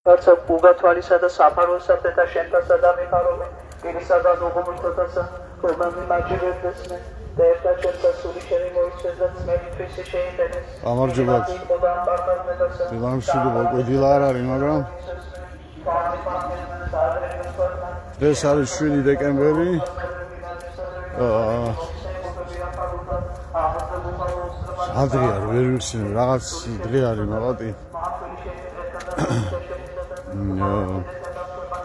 რაცა უგათვალისა და საფაროსა და შენთასა და მიხარობე პირისა და დოგომურთასა რომანი მაჯერებდესნე და ერთად შენთა სული შენი მოიცეს და ძმებისთვის შეიტანეს გამარჯობა დილამშვიდობა უკვე დილა არ არის მაგრამ ეს არის 7 დეკემბერი ადრე არ ვერ ვიცი რაღაც დღე არის მაგათი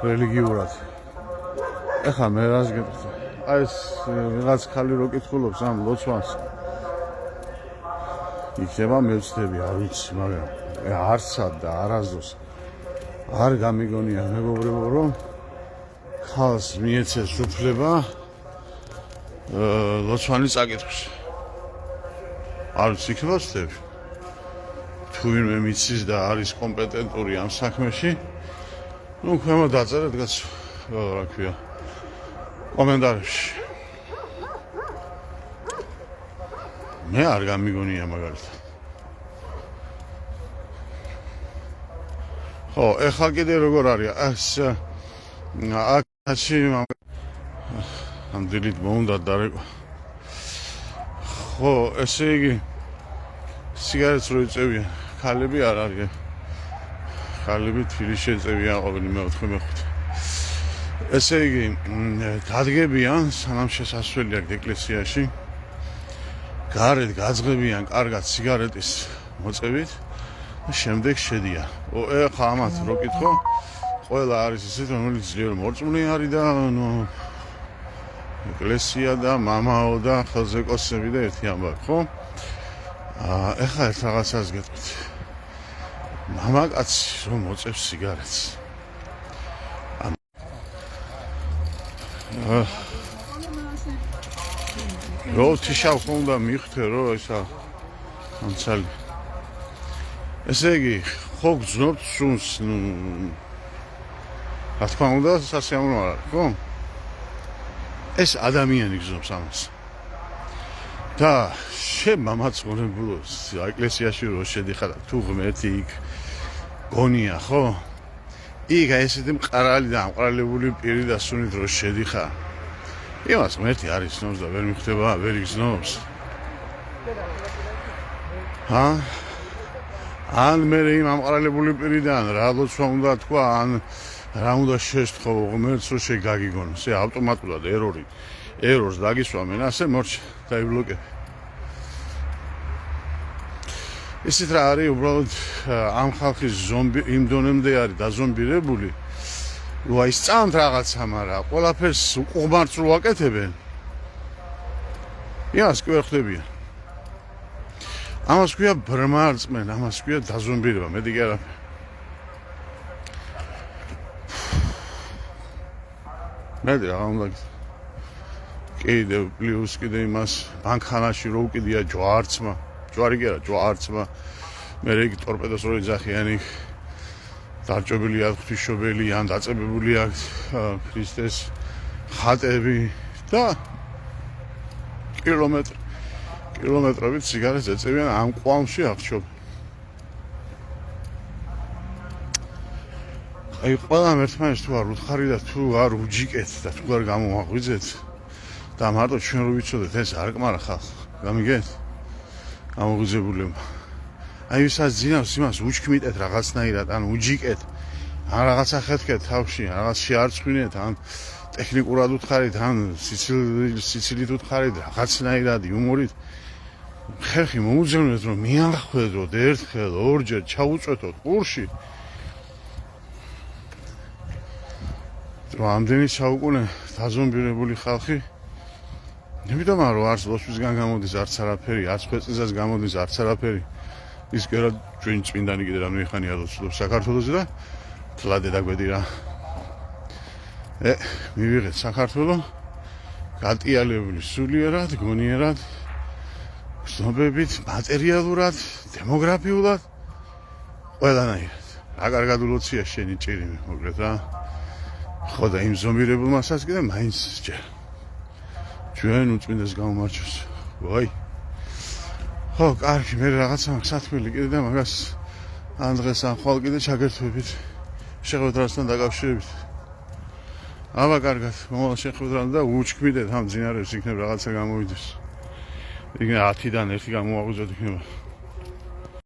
რელიგიურად ეხლა მე რას გეტყვი აი ეს რაღაც ხალი რო კითხულობს ამ ლოცვას იქნება მე ვცდები არ ვიცი მაგრამ არცად და არასდროს არ გამიგონია მეგობრებო რომ ხალხს მიეცეს უფლება ლოცვანის წაკითხვის არ ვიცი იქნება ვცდები თუ ვინმე მიცის და არის კომპეტენტური ამ საქმეში ну ქვემო დაწერეთ გაც რა ქვია კომენტარებში მე არ გამიგონია მაგალითად ხო ეხლა კიდე როგორ არის ეს აქაში ამ დილით მოუნდა დარეკვა ხო ესე იგი სიგარეტს რო იწევიან ხალები არ არის ხალები თბილისში ეწევიან ყოველი მეოთხე მეხუთე ესე იგი დადგებიან სანამ შესასვლელი აქვს ეკლესიაში გარეთ გაძღებიან კარგად სიგარეტის მოწევით და შემდეგ შედიან ეხლა ამათ რო კითხო ყველა არის ისეთ რომელიც ძლიერ მორწმუნე არის და ეკლესია და მამაო და ხელზეკოსები და ერთი ამბავი ხო ეხლა ერთ რაღაცას გეტყვით მამაკაცი რომ მოწევს სიგარეტს რო თიშავ ხონდა მიხთე რო ესა ამცალი ესე იგი ხო გძნობთ სუნს რა თქმა უნდა სასიამოვნო არ არის ხო ეს ადამიანი გძნობს ამას და მამაცღონებულო ეკლესიაში რო შედიხარ თუ ღმერთი იქ გონია ხო იქ ესეთი მყარალი და ამყრალებული პირი და სუნით რო შედიხარ იმას ღმერთი არ იცნობს და ვერ მიხვდება ვერ იგზნობს ან მე იმ ამყრალებული პირიდან რა ლოცვა უნდა თქვა ან რა უნდა შეესთხო ღმერთს რომ შეგაგიგონოს ეს ავტომატურად ერორს დაგისვამენ ასე მორჩა დაიბლოკე ისეთ რა არის უბრალოდ ამ ხალხის ზომბი იმ დონემდე არის დაზომბირებული რომ აი სწამთ რაღაცა მაგრამ ყველაფერს უყურმართ რო აკეთებენ იმას კი ვერ ხვდებიან ამას ქვია ბრმა არწმენ ამას ქვია დაზომბირება მეტი კი არა მედი რა უნდა კიდე პლუს კიდე იმას ბანკხანაში რო უკიდია ჯვარცმა ჯვარი კი არა ჯვარცმა მე იგი ტორპედოს რო იძახიანი დარჭობილი აქვს ღვთისმშობელი ან დაწებებული აქვს ქრისტეს ხატები და კილომეტრობით სიგარეტს ეწევიან ამ ყვავში აღჩობ აი ყველამ ერთმანეთს თუ არ უთხარი და თუ არ უჯიკეთ და თუ არ გამომაღვიძეთ და მარტო ჩვენ რო ვიცოდეთ ეს არ კმარა ხალხ გამიგეთ ამოღვიძებულებმა აი ვისაც ძინავს იმას უჩქმიტეთ რაღაცნაირად ან უჯიკეთ ან რაღაცა ხეთქეთ თავში რაღაც შეარწყვინეთ ან ტექნიკურად უთხარით ან სიცილით უთხარით რაღაცნაირად იუმორით ხერხი მოუძებნეთ რომ მიანხვედროთ ერთხელ ორჯერ ჩაუწვეთოთ ყურში რომ ამდენი საუკუნე დაზომბირებული ხალხი იმიტომ რომ არც ლოცვისგან გამოდის არც არაფერი არც ხვეწლისას გამოდის არც არაფერი ის კი რა ჩვენ წმინდანი კიდე რამე ხანია საქართველოს და თლადე დაგვედი რა მივიღეთ საქართველოს გატიალებული სულიერად გონიერად გრძნობებით მატერიალურად დემოგრაფიულად ყველანაირად რა კარგად ულოცია შენი ჭირი მოკლედ რა ხო და იმ ზომბირებულმასაც კიდე მაინც ჯერ ჩვენ უწმინდეს გამომარჩოს ვაი ხო კარგი მე რაღაცა საქმელი კიდე და მაგას ან დღეს ან ხვალ კიდე ჩაგერთვებით შეხვედრასთან დაკავშირებით. აბა კარგად, მომავალ შეხვედრამდე და უჩქმიდეთ ამ მძინარეებს იქნებ რაღაცა გამოვიდეს. იქნება 10-დან 1 გამოაღვიძოთ იქნება.